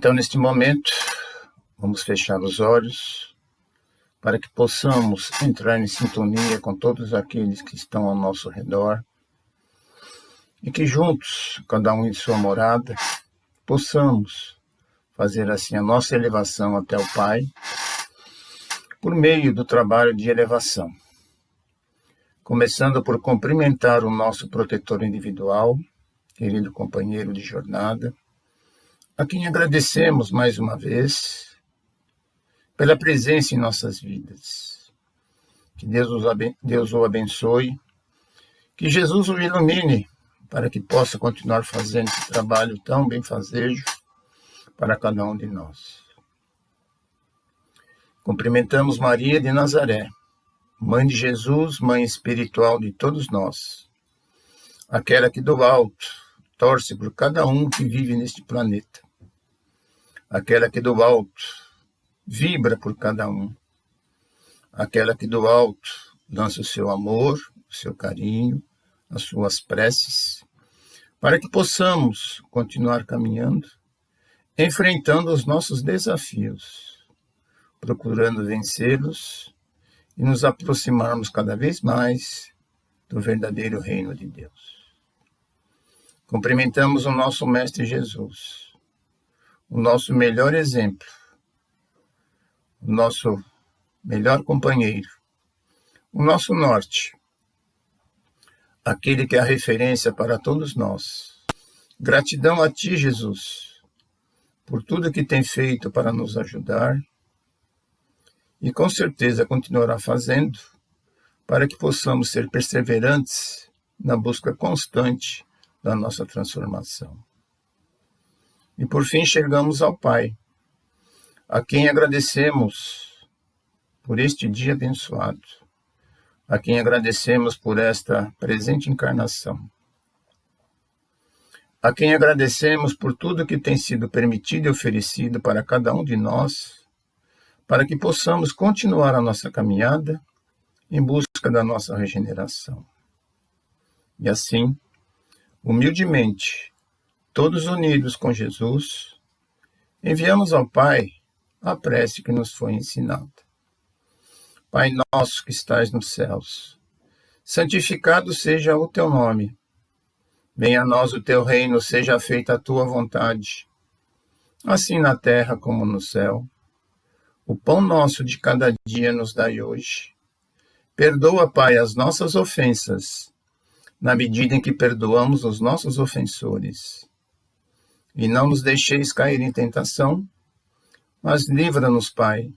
Então, neste momento, vamos fechar os olhos para que possamos entrar em sintonia com todos aqueles que estão ao nosso redor e que juntos, cada um em sua morada, possamos fazer assim a nossa elevação até o Pai por meio do trabalho de elevação. Começando por cumprimentar o nosso protetor individual, querido companheiro de jornada, a quem agradecemos mais uma vez pela presença em nossas vidas. Que Deus o abençoe, que Jesus o ilumine para que possa continuar fazendo esse trabalho tão benfazejo para cada um de nós. Cumprimentamos Maria de Nazaré, Mãe de Jesus, Mãe espiritual de todos nós, aquela que do alto torce por cada um que vive neste planeta, aquela que do alto vibra por cada um, aquela que do alto lança o seu amor, o seu carinho, as suas preces, para que possamos continuar caminhando, enfrentando os nossos desafios, procurando vencê-los e nos aproximarmos cada vez mais do verdadeiro reino de Deus. Cumprimentamos o nosso Mestre Jesus, o nosso melhor exemplo, o nosso melhor companheiro, o nosso norte, aquele que é a referência para todos nós. Gratidão a Ti, Jesus, por tudo que tem feito para nos ajudar e com certeza continuará fazendo para que possamos ser perseverantes na busca constante da nossa transformação. E por fim chegamos ao Pai, a quem agradecemos por este dia abençoado, a quem agradecemos por esta presente encarnação, a quem agradecemos por tudo que tem sido permitido e oferecido para cada um de nós, para que possamos continuar a nossa caminhada em busca da nossa regeneração. E assim, humildemente, todos unidos com Jesus, enviamos ao Pai a prece que nos foi ensinada. Pai nosso que estais nos céus, santificado seja o teu nome. Venha a nós o teu reino, seja feita a tua vontade, assim na terra como no céu. O pão nosso de cada dia nos dai hoje. Perdoa, Pai, as nossas ofensas, na medida em que perdoamos os nossos ofensores. E não nos deixeis cair em tentação, mas livra-nos, Pai,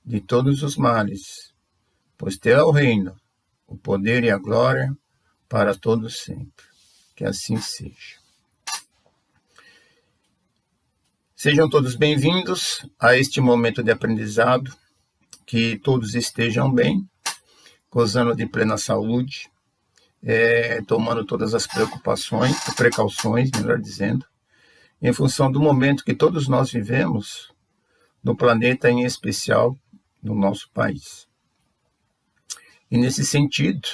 de todos os males, pois teu é o reino, o poder e a glória para todos sempre. Que assim seja. Sejam todos bem-vindos a este momento de aprendizado, que todos estejam bem, gozando de plena saúde, tomando todas as precauções, melhor dizendo, em função do momento que todos nós vivemos no planeta, em especial no nosso país. E nesse sentido,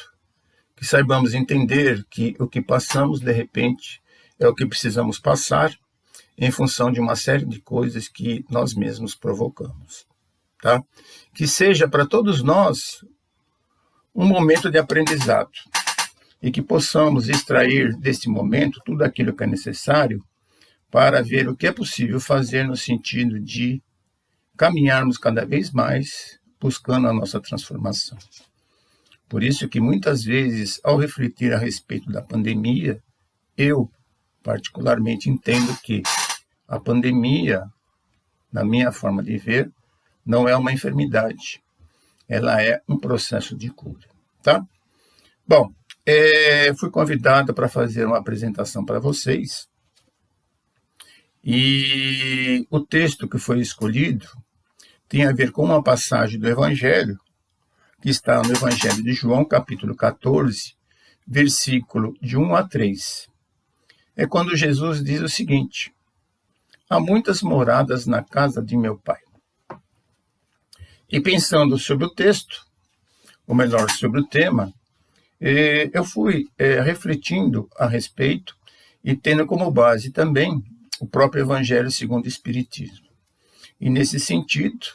que saibamos entender que o que passamos de repente é o que precisamos passar em função de uma série de coisas que nós mesmos provocamos, tá? Que seja para todos nós um momento de aprendizado e que possamos extrair desse momento tudo aquilo que é necessário para ver o que é possível fazer no sentido de caminharmos cada vez mais buscando a nossa transformação. Por isso que muitas vezes, ao refletir a respeito da pandemia, eu particularmente entendo que a pandemia, na minha forma de ver, não é uma enfermidade, ela é um processo de cura, tá? Bom, fui convidado para fazer uma apresentação para vocês e o texto que foi escolhido tem a ver com uma passagem do Evangelho que está no Evangelho de João, capítulo 14, versículo de 1 a 3. É quando Jesus diz o seguinte: há muitas moradas na casa de meu Pai. E pensando sobre o texto, ou melhor, sobre o tema, eu fui refletindo a respeito e tendo como base também o próprio Evangelho segundo o Espiritismo. E nesse sentido,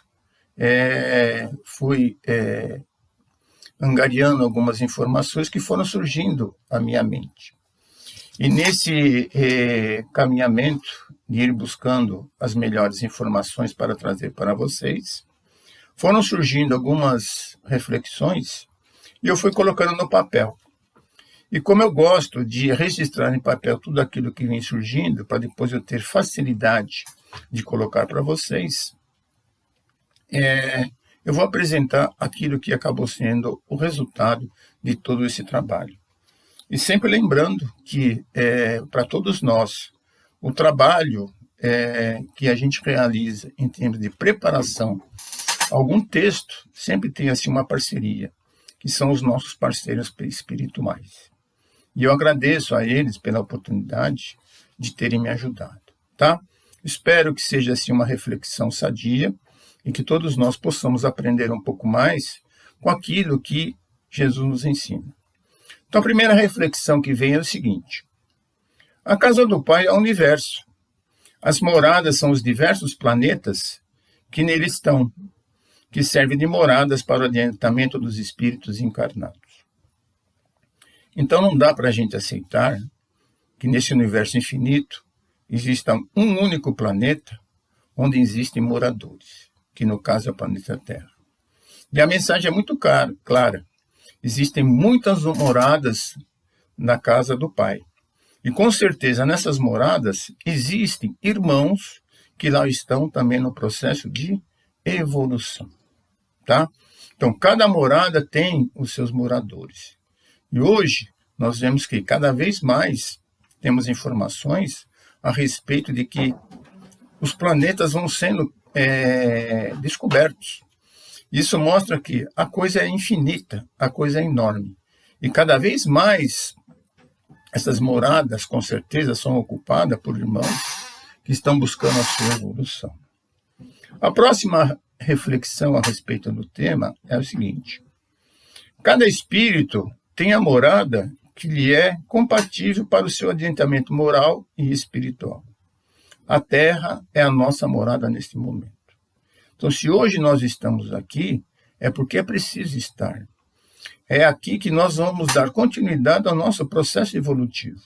fui angariando algumas informações que foram surgindo à minha mente. E nesse caminhamento de ir buscando as melhores informações para trazer para vocês, foram surgindo algumas reflexões e eu fui colocando no papel. E como eu gosto de registrar em papel tudo aquilo que vem surgindo, para depois eu ter facilidade de colocar para vocês, eu vou apresentar aquilo que acabou sendo o resultado de todo esse trabalho. E sempre lembrando que, para todos nós, o trabalho que a gente realiza em termos de preparação, algum texto sempre tem assim uma parceria, que são os nossos parceiros espirituais. E eu agradeço a eles pela oportunidade de terem me ajudado, tá? Espero que seja assim uma reflexão sadia e que todos nós possamos aprender um pouco mais com aquilo que Jesus nos ensina. Então, a primeira reflexão que vem é o seguinte: a casa do Pai é o universo. As moradas são os diversos planetas que nele estão, que servem de moradas para o adiantamento dos espíritos encarnados. Então, não dá para a gente aceitar que nesse universo infinito exista um único planeta onde existem moradores, que no caso é o planeta Terra. E a mensagem é muito clara. Existem muitas moradas na casa do Pai. E com certeza nessas moradas existem irmãos que lá estão também no processo de evolução. Tá? Então, cada morada tem os seus moradores. E hoje nós vemos que cada vez mais temos informações a respeito de que os planetas vão sendo descobertos. Isso mostra que a coisa é infinita, a coisa é enorme. E cada vez mais essas moradas, com certeza, são ocupadas por irmãos que estão buscando a sua evolução. A próxima reflexão a respeito do tema é o seguinte: cada espírito tem a morada que lhe é compatível para o seu adiantamento moral e espiritual. A Terra é a nossa morada neste momento. Então, se hoje nós estamos aqui, é porque é preciso estar. É aqui que nós vamos dar continuidade ao nosso processo evolutivo.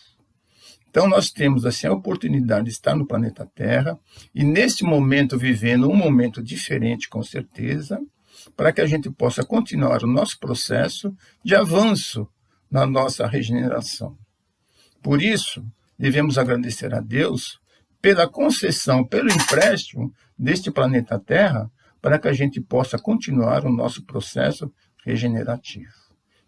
Então, nós temos assim a oportunidade de estar no planeta Terra e, neste momento, vivendo um momento diferente, com certeza, para que a gente possa continuar o nosso processo de avanço na nossa regeneração. Por isso, devemos agradecer a Deus pela concessão, pelo empréstimo deste planeta Terra, para que a gente possa continuar o nosso processo regenerativo.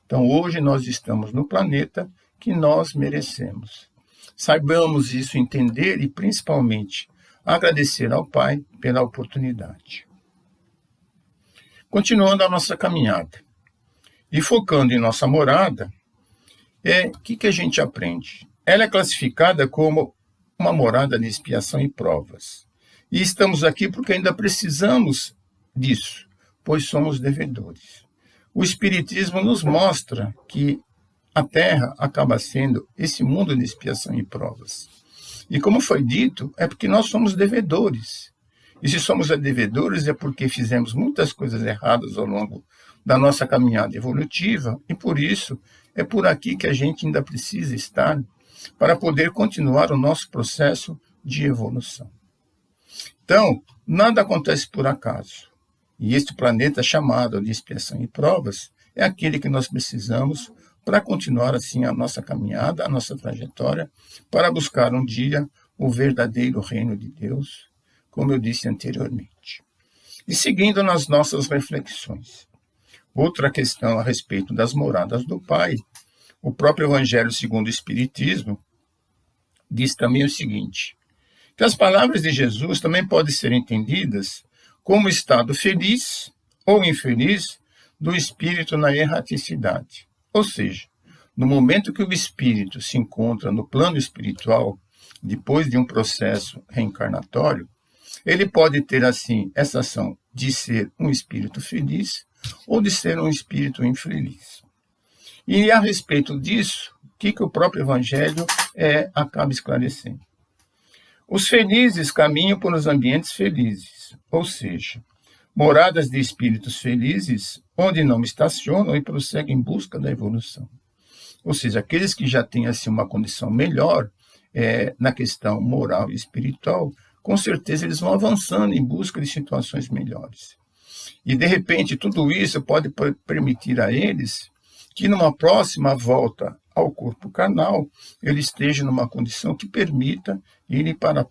Então, hoje nós estamos no planeta que nós merecemos. Saibamos isso, entender e, principalmente, agradecer ao Pai pela oportunidade. Continuando a nossa caminhada e focando em nossa morada, o que a gente aprende? Ela é classificada como uma morada de expiação e provas. E estamos aqui porque ainda precisamos disso, pois somos devedores. O Espiritismo nos mostra que a Terra acaba sendo esse mundo de expiação e provas. E como foi dito, é porque nós somos devedores. E se somos devedores é porque fizemos muitas coisas erradas ao longo da nossa caminhada evolutiva e por isso é por aqui que a gente ainda precisa estar para poder continuar o nosso processo de evolução. Então, nada acontece por acaso. E este planeta chamado de expiação e provas é aquele que nós precisamos para continuar assim a nossa caminhada, a nossa trajetória, para buscar um dia o verdadeiro reino de Deus, como eu disse anteriormente. E seguindo nas nossas reflexões, outra questão a respeito das moradas do Pai, o próprio Evangelho segundo o Espiritismo diz também o seguinte, que as palavras de Jesus também podem ser entendidas como estado feliz ou infeliz do espírito na erraticidade. Ou seja, no momento que o espírito se encontra no plano espiritual, depois de um processo reencarnatório, ele pode ter, assim, essa ação de ser um espírito feliz ou de ser um espírito infeliz. E a respeito disso, o que o próprio Evangelho acaba esclarecendo? Os felizes caminham por os ambientes felizes, ou seja, moradas de espíritos felizes, onde não estacionam e prosseguem em busca da evolução. Ou seja, aqueles que já têm assim, uma condição melhor na questão moral e espiritual, com certeza eles vão avançando em busca de situações melhores. E, de repente, tudo isso pode permitir a eles que, numa próxima volta ao corpo carnal, ele esteja numa condição que permita ir para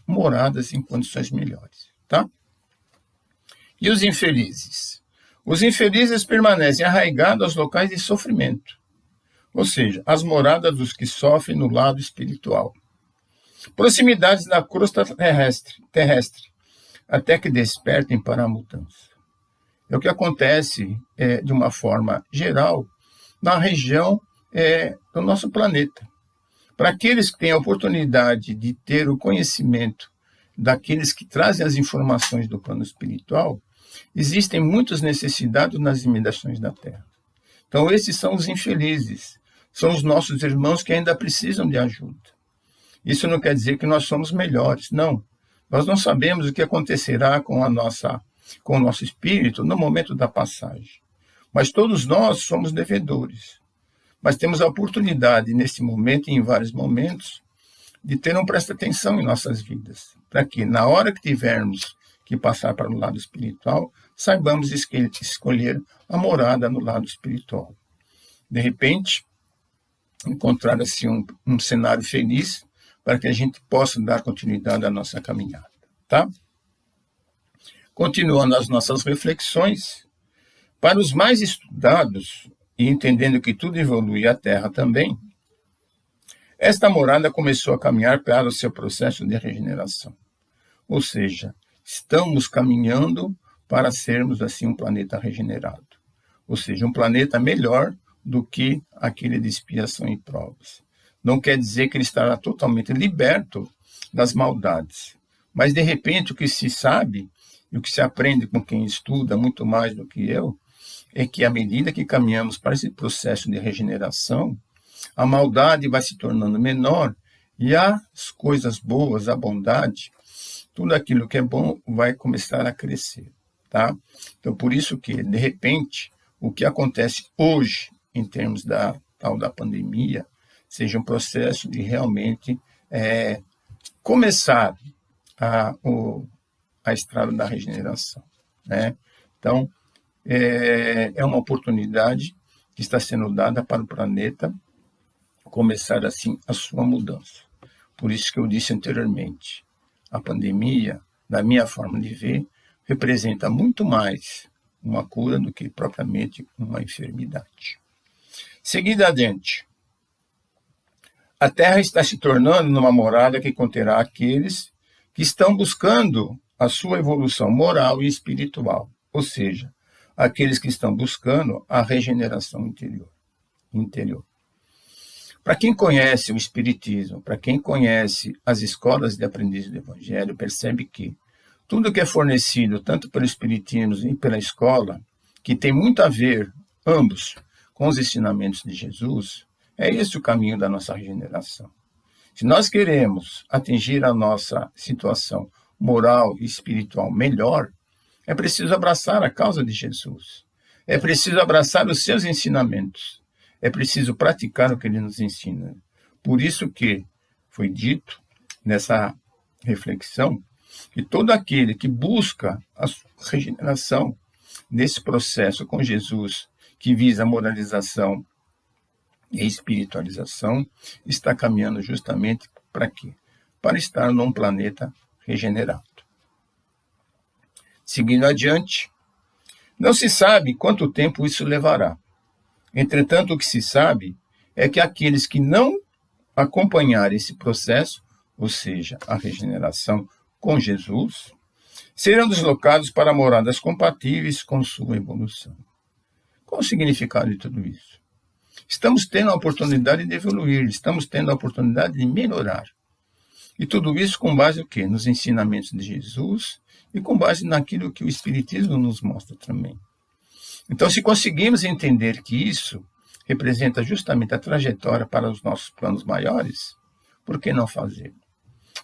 moradas em condições melhores. Tá? E os infelizes? Os infelizes permanecem arraigados aos locais de sofrimento, ou seja, as moradas dos que sofrem no lado espiritual. Proximidades da crosta terrestre, até que despertem para a mudança. É o que acontece, de uma forma geral, na região do nosso planeta. Para aqueles que têm a oportunidade de ter o conhecimento daqueles que trazem as informações do plano espiritual, existem muitas necessidades nas imediações da Terra. Então, esses são os infelizes, são os nossos irmãos que ainda precisam de ajuda. Isso não quer dizer que nós somos melhores, não. Nós não sabemos o que acontecerá com o nosso espírito no momento da passagem. Mas todos nós somos devedores. Mas temos a oportunidade, nesse momento e em vários momentos, de ter um presta atenção em nossas vidas, para que, na hora que tivermos que passar para o lado espiritual, saibamos escolher a morada no lado espiritual. De repente, encontrar assim um cenário feliz para que a gente possa dar continuidade à nossa caminhada. Tá? Continuando as nossas reflexões, para os mais estudados, e entendendo que tudo evolui a Terra também, esta morada começou a caminhar para o seu processo de regeneração. Ou seja, estamos caminhando para sermos assim um planeta regenerado. Ou seja, um planeta melhor do que aquele de expiação e provas. Não quer dizer que ele estará totalmente liberto das maldades. Mas, de repente, o que se sabe e o que se aprende com quem estuda muito mais do que eu, é que à medida que caminhamos para esse processo de regeneração, a maldade vai se tornando menor e as coisas boas, a bondade, tudo aquilo que é bom vai começar a crescer. Tá? Então, por isso que, de repente, o que acontece hoje, em termos da tal da pandemia, seja um processo de realmente começar a estrada da regeneração. Né? Então, é uma oportunidade que está sendo dada para o planeta começar assim a sua mudança. Por isso que eu disse anteriormente, a pandemia, na minha forma de ver, representa muito mais uma cura do que propriamente uma enfermidade. Seguindo adiante, a Terra está se tornando numa morada que conterá aqueles que estão buscando a sua evolução moral e espiritual, ou seja, aqueles que estão buscando a regeneração interior. Para quem conhece o Espiritismo, para quem conhece as escolas de aprendizes do Evangelho, percebe que tudo que é fornecido, tanto pelo Espiritismo e pela escola, que tem muito a ver, ambos, com os ensinamentos de Jesus, é esse o caminho da nossa regeneração. Se nós queremos atingir a nossa situação moral e espiritual melhor, é preciso abraçar a causa de Jesus. É preciso abraçar os seus ensinamentos. É preciso praticar o que ele nos ensina. Por isso que foi dito nessa reflexão que todo aquele que busca a sua regeneração nesse processo com Jesus, que visa a moralização e espiritualização, está caminhando justamente para quê? Para estar num planeta regenerado. Seguindo adiante, não se sabe quanto tempo isso levará. Entretanto, o que se sabe é que aqueles que não acompanharem esse processo, ou seja, a regeneração com Jesus, serão deslocados para moradas compatíveis com sua evolução. Qual o significado de tudo isso? Estamos tendo a oportunidade de evoluir, estamos tendo a oportunidade de melhorar. E tudo isso com base no quê? Nos ensinamentos de Jesus e com base naquilo que o Espiritismo nos mostra também. Então, se conseguimos entender que isso representa justamente a trajetória para os nossos planos maiores, por que não fazer?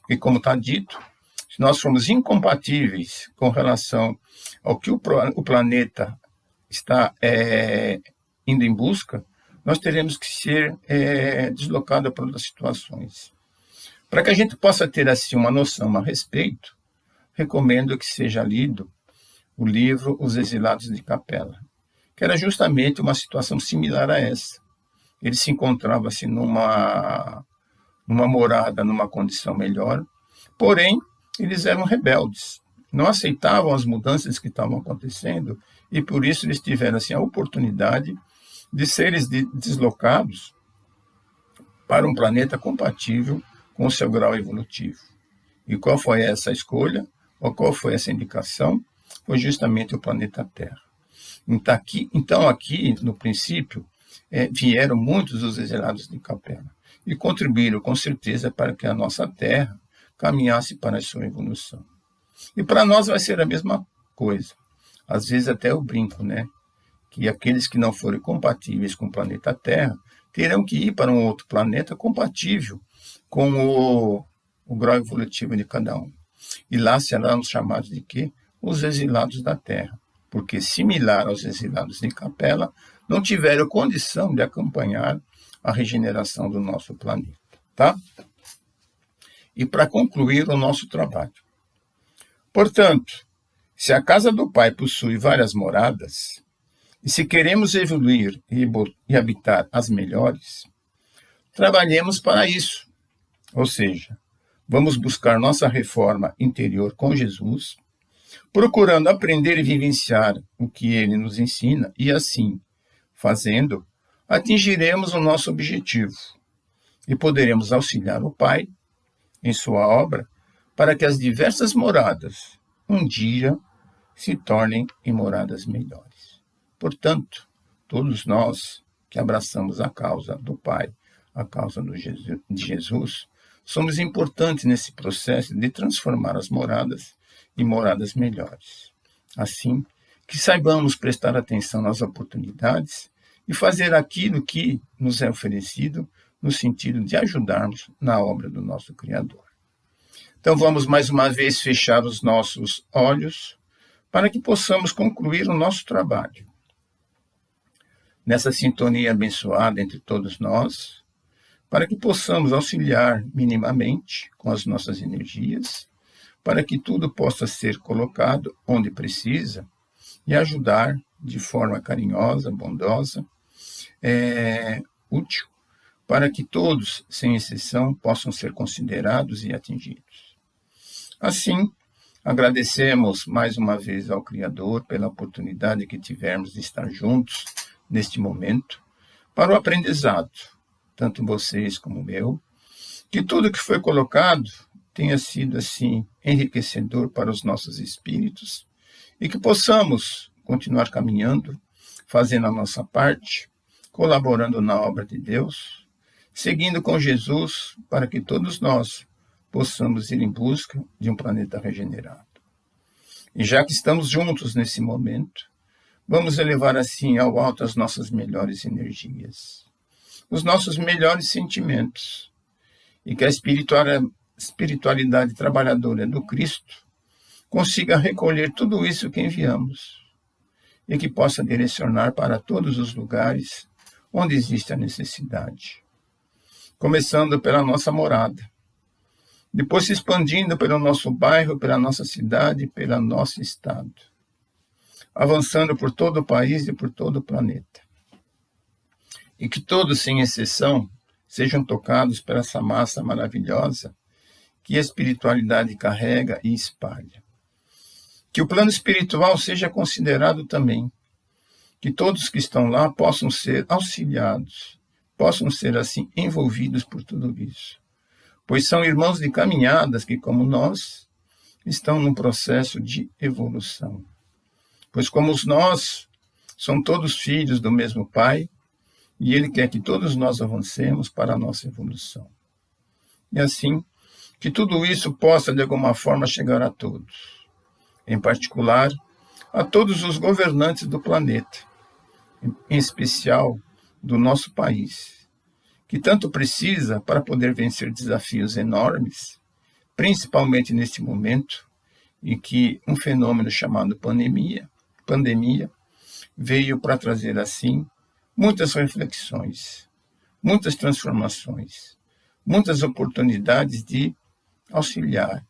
e como está dito, se nós formos incompatíveis com relação ao que o planeta está indo em busca, nós teremos que ser deslocados para outras situações. Para que a gente possa ter assim uma noção a respeito, recomendo que seja lido o livro Os Exilados de Capela, que era justamente uma situação similar a essa. Ele se encontrava assim, numa morada, numa condição melhor, porém, eles eram rebeldes, não aceitavam as mudanças que estavam acontecendo e por isso eles tiveram assim, a oportunidade de serem deslocados para um planeta compatível com o seu grau evolutivo. E qual foi essa escolha? Ou qual foi essa indicação? Foi justamente o planeta Terra. Então aqui no princípio, vieram muitos dos exilados de Capela e contribuíram com certeza para que a nossa Terra caminhasse para a sua evolução. E para nós vai ser a mesma coisa. Às vezes até eu brinco, né? Que aqueles que não forem compatíveis com o planeta Terra terão que ir para um outro planeta compatível com o grau evolutivo de cada um. E lá serão chamados de quê? Os exilados da Terra. Porque, similar aos exilados de Capela, não tiveram condição de acompanhar a regeneração do nosso planeta. Tá? E para concluir o nosso trabalho. Portanto, se a casa do Pai possui várias moradas, e se queremos evoluir e habitar as melhores, trabalhemos para isso. Ou seja, vamos buscar nossa reforma interior com Jesus, procurando aprender e vivenciar o que ele nos ensina, e assim, fazendo, atingiremos o nosso objetivo e poderemos auxiliar o Pai em sua obra para que as diversas moradas um dia se tornem em moradas melhores. Portanto, todos nós que abraçamos a causa do Pai, a causa de Jesus, somos importantes nesse processo de transformar as moradas em moradas melhores. Assim, que saibamos prestar atenção nas oportunidades e fazer aquilo que nos é oferecido no sentido de ajudarmos na obra do nosso Criador. Então vamos mais uma vez fechar os nossos olhos para que possamos concluir o nosso trabalho. Nessa sintonia abençoada entre todos nós, para que possamos auxiliar minimamente com as nossas energias, para que tudo possa ser colocado onde precisa e ajudar de forma carinhosa, bondosa, útil, para que todos, sem exceção, possam ser considerados e atingidos. Assim, agradecemos mais uma vez ao Criador pela oportunidade que tivemos de estar juntos neste momento, para o aprendizado, tanto vocês como o meu, que tudo que foi colocado tenha sido assim enriquecedor para os nossos espíritos e que possamos continuar caminhando, fazendo a nossa parte, colaborando na obra de Deus, seguindo com Jesus para que todos nós possamos ir em busca de um planeta regenerado. E já que estamos juntos nesse momento, vamos elevar assim ao alto as nossas melhores energias, os nossos melhores sentimentos, e que a espiritualidade trabalhadora do Cristo consiga recolher tudo isso que enviamos e que possa direcionar para todos os lugares onde existe a necessidade. Começando pela nossa morada, depois se expandindo pelo nosso bairro, pela nossa cidade, pelo nosso estado, avançando por todo o país e por todo o planeta. E que todos, sem exceção, sejam tocados por essa massa maravilhosa que a espiritualidade carrega e espalha. Que o plano espiritual seja considerado também, que todos que estão lá possam ser auxiliados, possam ser assim envolvidos por tudo isso, pois são irmãos de caminhadas que, como nós, estão num processo de evolução. Pois como nós, são todos filhos do mesmo Pai, e Ele quer que todos nós avancemos para a nossa evolução. E assim, que tudo isso possa, de alguma forma, chegar a todos, em particular, a todos os governantes do planeta, em especial do nosso país, que tanto precisa para poder vencer desafios enormes, principalmente neste momento em que um fenômeno chamado pandemia veio para trazer, assim, muitas reflexões, muitas transformações, muitas oportunidades de auxiliar,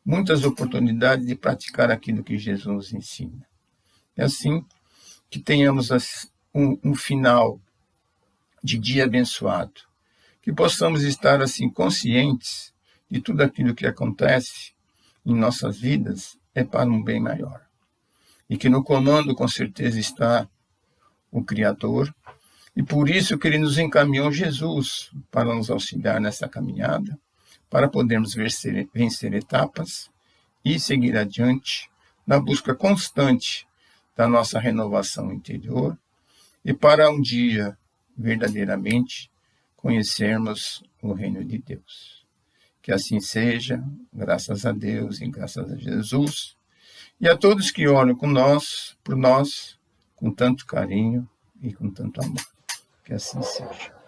muitas oportunidades de praticar aquilo que Jesus nos ensina. É assim que tenhamos um final de dia abençoado, que possamos estar assim conscientes de tudo aquilo que acontece em nossas vidas é para um bem maior. E que no comando, com certeza, está o Criador, e por isso que ele nos encaminhou Jesus para nos auxiliar nessa caminhada, para podermos vencer etapas e seguir adiante na busca constante da nossa renovação interior e para um dia, verdadeiramente, conhecermos o reino de Deus. Que assim seja, graças a Deus e graças a Jesus, e a todos que olham por nós, com tanto carinho e com tanto amor. Que assim seja.